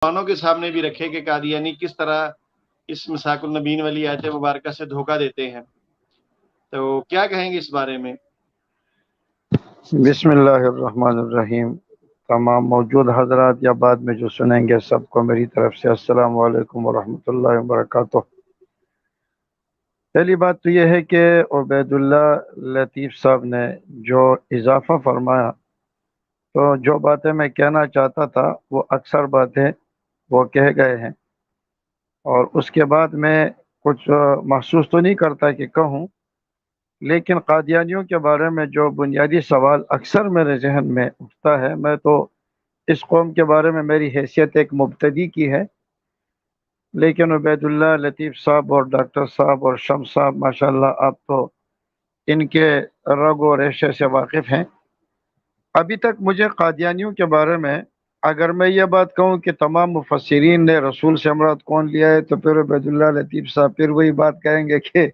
مسلمانوں کے سامنے بھی رکھے کہ قادیانی کس طرح اس مساق النبین والی آیت مبارکہ سے دھوکہ دیتے ہیں، تو کیا کہیں گے اس بارے میں؟ بسم اللہ الرحمن الرحیم۔ تمام موجود حضرات یا بعد میں جو سنیں گے سب کو میری طرف سے السلام علیکم ورحمۃ اللہ وبرکاتہ۔ پہلی بات تو یہ ہے کہ عبید اللہ لطیف صاحب نے جو اضافہ فرمایا، تو جو باتیں میں کہنا چاہتا تھا وہ اکثر باتیں وہ کہہ گئے ہیں، اور اس کے بعد میں کچھ محسوس تو نہیں کرتا کہ کہوں، لیکن قادیانیوں کے بارے میں جو بنیادی سوال اکثر میرے ذہن میں اٹھتا ہے، میں تو اس قوم کے بارے میں میری حیثیت ایک مبتدی کی ہے، لیکن عبید اللہ لطیف صاحب اور ڈاکٹر صاحب اور شمس صاحب ماشاءاللہ آپ تو ان کے رگ و ریشے سے واقف ہیں۔ ابھی تک مجھے قادیانیوں کے بارے میں اگر میں یہ بات کہوں کہ تمام مفسرین نے رسول سے مراد کون لیا ہے، تو پھر عبید اللہ لطیف صاحب پھر وہی بات کہیں گے کہ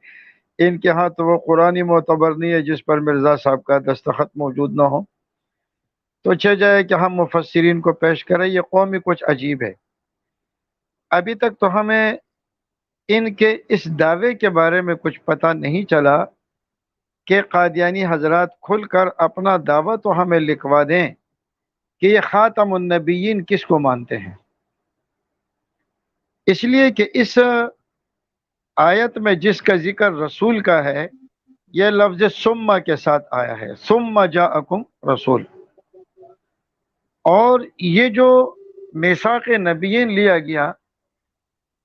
ان کے ہاں تو وہ قرآنی معتبر نہیں ہے جس پر مرزا صاحب کا دستخط موجود نہ ہو، تو چھ جائے کہ ہم مفسرین کو پیش کریں۔ یہ قوم ہی کچھ عجیب ہے۔ ابھی تک تو ہمیں ان کے اس دعوے کے بارے میں کچھ پتہ نہیں چلا کہ قادیانی حضرات کھل کر اپنا دعویٰ تو ہمیں لکھوا دیں کہ یہ خاتم النبیین کس کو مانتے ہیں، اس لیے کہ اس آیت میں جس کا ذکر رسول کا ہے یہ لفظ ثم کے ساتھ آیا ہے، ثم جاءکم رسول، اور یہ جو میثاق نبیین لیا گیا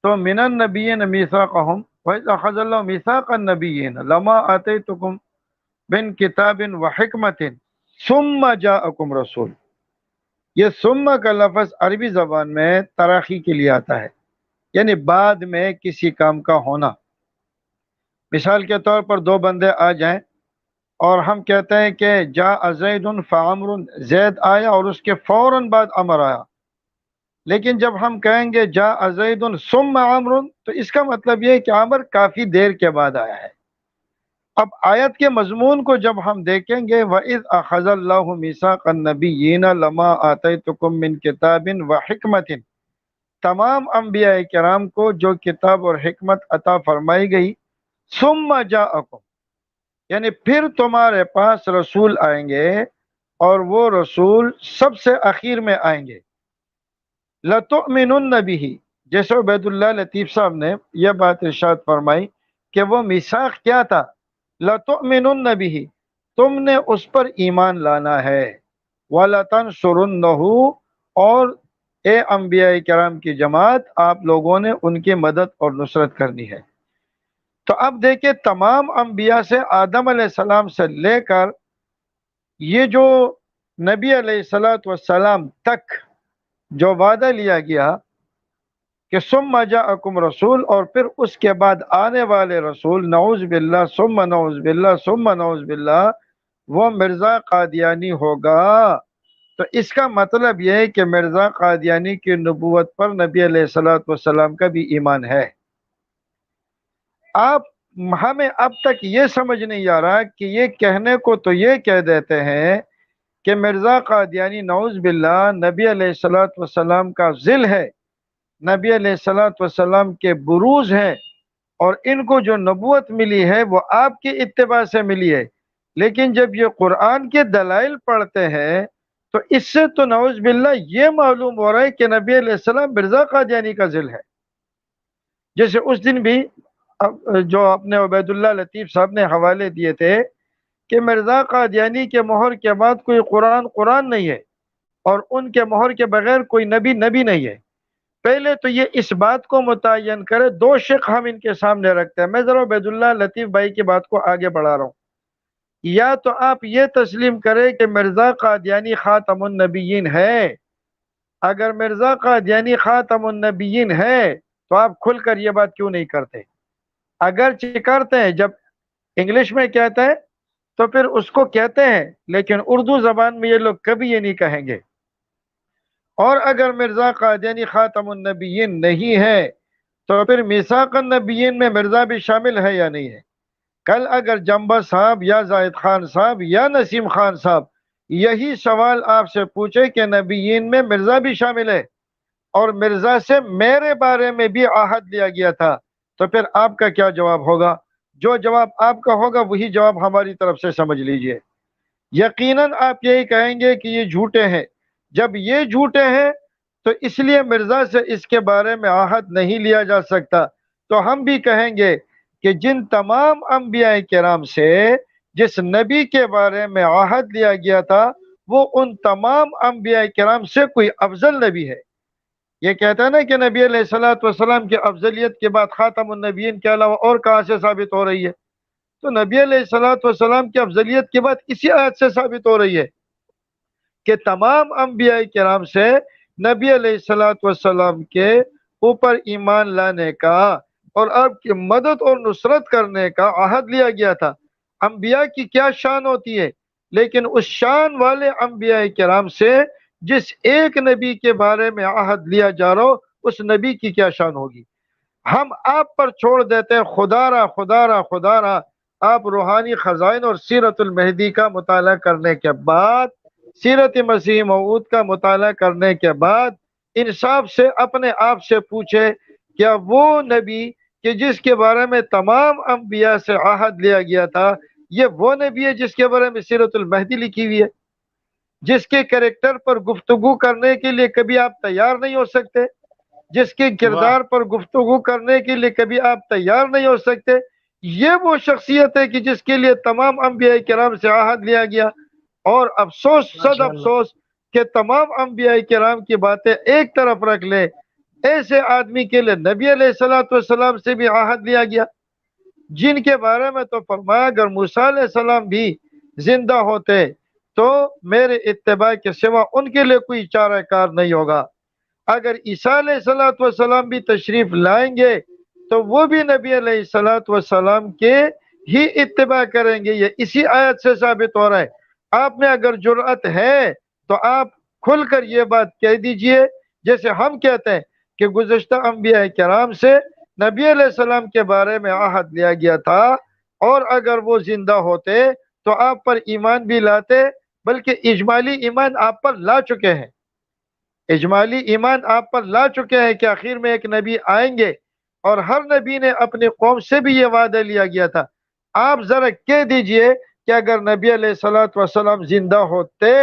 تو من النبیین میثاقہم وَإِذْ أَخَذَ اللَّهُ مِيثَاقَ النَّبِيِّينَ لَمَا آتَيْتُكُم مِّن کتاب وحکمت ثم جاءکم رسول۔ یہ ثم کا لفظ عربی زبان میں تراخی کے لیے آتا ہے، یعنی بعد میں کسی کام کا ہونا۔ مثال کے طور پر دو بندے آ جائیں اور ہم کہتے ہیں کہ جاء زید فعمر، زید آیا اور اس کے فوراً بعد عمر آیا، لیکن جب ہم کہیں گے جاء زید ثم عمر تو اس کا مطلب یہ ہے کہ عمر کافی دیر کے بعد آیا ہے۔ اب آیت کے مضمون کو جب ہم دیکھیں گے وَإِذْ أَخَذَ اللَّهُ مِيثَاقَ النَّبِيِّينَ لَمَا آتَيْتُكُم مِّن كِتَابٍ وَحِكْمَةٍ، تمام انبیاء کرام کو جو کتاب اور حکمت عطا فرمائی گئی، ثم جاءکم یعنی پھر تمہارے پاس رسول آئیں گے، اور وہ رسول سب سے اخیر میں آئیں گے۔ لَتُؤْمِنُنَّ بِهِ، جیسے عبید اللہ لطیف صاحب نے یہ بات ارشاد فرمائی کہ وہ میثاق کیا تھا، لَتُؤْمِنُنَّ بِهِ، تم نے اس پر ایمان لانا ہے، وَلَتَنْصُرُنَّهُ، اور اے انبیاء کرام کی جماعت آپ لوگوں نے ان کی مدد اور نصرت کرنی ہے۔ تو اب دیکھیں تمام انبیاء سے آدم علیہ السلام سے لے کر یہ جو نبی علیہ الصلوۃ والسلام تک جو وعدہ لیا گیا کہ ثم جاءکم رسول، اور پھر اس کے بعد آنے والے رسول نعوذ باللہ ثم نعوذ باللہ ثم نعوذ باللہ وہ مرزا قادیانی ہوگا، تو اس کا مطلب یہ ہے کہ مرزا قادیانی کی نبوت پر نبی علیہ الصلوۃ والسلام کا بھی ایمان ہے۔ آپ ہمیں اب تک یہ سمجھ نہیں آ رہا کہ یہ کہنے کو تو یہ کہہ دیتے ہیں کہ مرزا قادیانی نعوذ باللہ نبی علیہ الصلوۃ والسلام کا ذل ہے، نبی علیہ الصلوۃ والسلام کے بروز ہیں، اور ان کو جو نبوت ملی ہے وہ آپ کی اتباع سے ملی ہے، لیکن جب یہ قرآن کے دلائل پڑھتے ہیں تو اس سے تو نعوذ باللہ یہ معلوم ہو رہا ہے کہ نبی علیہ السلام مرزا قادیانی کا ذل ہے۔ جیسے اس دن بھی جو اپنے عبید اللہ لطیف صاحب نے حوالے دیے تھے کہ مرزا قادیانی کے مہر کے بعد کوئی قرآن نہیں ہے، اور ان کے مہر کے بغیر کوئی نبی نہیں ہے۔ پہلے تو یہ اس بات کو متعین کرے، دو شق ہم ان کے سامنے رکھتے ہیں، میں ذرا عبید اللہ لطیف بھائی کی بات کو آگے بڑھا رہا ہوں۔ یا تو آپ یہ تسلیم کریں کہ مرزا قادیانی خاتم النبیین ہے، اگر مرزا قادیانی خاتم النبیین ہے تو آپ کھل کر یہ بات کیوں نہیں کرتے؟ اگر کرتے ہیں، جب انگلش میں کہتے ہیں تو پھر اس کو کہتے ہیں، لیکن اردو زبان میں یہ لوگ کبھی یہ نہیں کہیں گے۔ اور اگر مرزا قادیانی خاتم النبیین نہیں ہے تو پھر میثاق النبیین میں مرزا بھی شامل ہے یا نہیں ہے؟ کل اگر جمبا صاحب یا زاہد خان صاحب یا نسیم خان صاحب یہی سوال آپ سے پوچھے کہ نبیین میں مرزا بھی شامل ہے، اور مرزا سے میرے بارے میں بھی عہد لیا گیا تھا، تو پھر آپ کا کیا جواب ہوگا؟ جو جواب آپ کا ہوگا وہی جواب ہماری طرف سے سمجھ لیجئے۔ یقیناً آپ یہی کہیں گے کہ یہ جھوٹے ہیں۔ جب یہ جھوٹے ہیں تو اس لیے مرزا سے اس کے بارے میں عہد نہیں لیا جا سکتا، تو ہم بھی کہیں گے کہ جن تمام انبیاء کرام سے جس نبی کے بارے میں عہد لیا گیا تھا وہ ان تمام انبیاء کرام سے کوئی افضل نبی ہے۔ یہ کہتا ہے نا کہ نبی علیہ الصلوۃ والسلام کی افضلیت کے بعد خاتم النبیین کے علاوہ اور کہاں سے ثابت ہو رہی ہے؟ تو نبی علیہ الصلوۃ والسلام کی افضلیت کے بعد اسی آیت سے ثابت ہو رہی ہے کہ تمام انبیاء کرام سے نبی علیہ الصلوۃ والسلام کے اوپر ایمان لانے کا اور آپ کی مدد اور نصرت کرنے کا عہد لیا گیا تھا۔ انبیاء کی کیا شان ہوتی ہے، لیکن اس شان والے انبیاء کرام سے جس ایک نبی کے بارے میں عہد لیا جا رہا ہو اس نبی کی کیا شان ہوگی؟ ہم آپ پر چھوڑ دیتے ہیں خدا را آپ روحانی خزائن اور سیرت المہدی کا مطالعہ کرنے کے بعد، سیرت مسیح موعود کا مطالعہ کرنے کے بعد انصاف سے اپنے آپ سے پوچھے، کیا وہ نبی کہ جس کے بارے میں تمام انبیاء سے عہد لیا گیا تھا یہ وہ نبی ہے جس کے بارے میں سیرت المہدی لکھی ہوئی ہے، جس کے کریکٹر پر گفتگو کرنے کے لیے کبھی آپ تیار نہیں ہو سکتے، جس کے واہ، کردار پر گفتگو کرنے کے لیے کبھی آپ تیار نہیں ہو سکتے؟ یہ وہ شخصیت ہے کہ جس کے لیے تمام انبیاء کرام سے عہد لیا گیا۔ اور افسوس، صد ماشاء اللہ، افسوس کہ تمام انبیاء کرام کی باتیں ایک طرف رکھ لے، ایسے آدمی کے لیے نبی علیہ الصلوۃ والسلام سے بھی عہد لیا گیا جن کے بارے میں تو فرمایا اگر موسیٰ علیہ السلام بھی زندہ ہوتے تو میرے اتباع کے سوا ان کے لیے کوئی چارہ کار نہیں ہوگا۔ اگر عیسیٰ علیہ الصلوۃ والسلام بھی تشریف لائیں گے تو وہ بھی نبی علیہ الصلوۃ والسلام کے ہی اتباع کریں گے۔ یہ اسی آیت سے ثابت ہو رہا ہے۔ آپ میں اگر جرأت ہے تو آپ کھل کر یہ بات کہہ دیجئے جیسے ہم کہتے ہیں کہ گزشتہ انبیاء کرام سے نبی علیہ السلام کے بارے میں عہد لیا گیا تھا، اور اگر وہ زندہ ہوتے تو آپ پر ایمان بھی لاتے، بلکہ اجمالی ایمان آپ پر لا چکے ہیں، اجمالی ایمان آپ پر لا چکے ہیں کہ آخر میں ایک نبی آئیں گے، اور ہر نبی نے اپنی قوم سے بھی یہ وعدہ لیا گیا تھا۔ آپ ذرا کہہ دیجئے کہ اگر نبی علیہ الصلوۃ والسلام زندہ ہوتے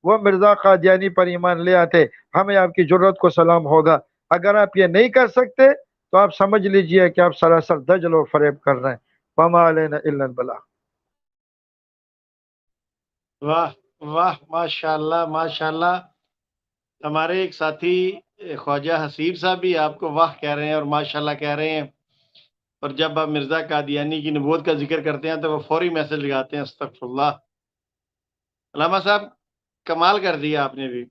وہ مرزا قادیانی پر ایمان لے آتے، ہمیں آپ کی جرت کو سلام ہوگا۔ اگر آپ یہ نہیں کر سکتے تو آپ سمجھ لیجئے کہ آپ سراسر دجل و فریب کر رہے ہیں۔ وما علینا الا البلاغ۔ واہ واہ، ماشاء اللہ ماشاء اللہ۔ ہمارے ایک ساتھی خواجہ حسیب صاحب بھی آپ کو واہ کہہ رہے ہیں اور ماشاء اللہ کہہ رہے ہیں، اور جب آپ مرزا قادیانی کی نبوت کا ذکر کرتے ہیں تو وہ فوری میسج لگاتے ہیں استغفر اللہ۔ علامہ صاحب کمال کر دیا آپ نے بھی،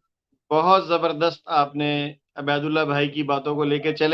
بہت زبردست آپ نے عبید اللہ بھائی کی باتوں کو لے کے چلے۔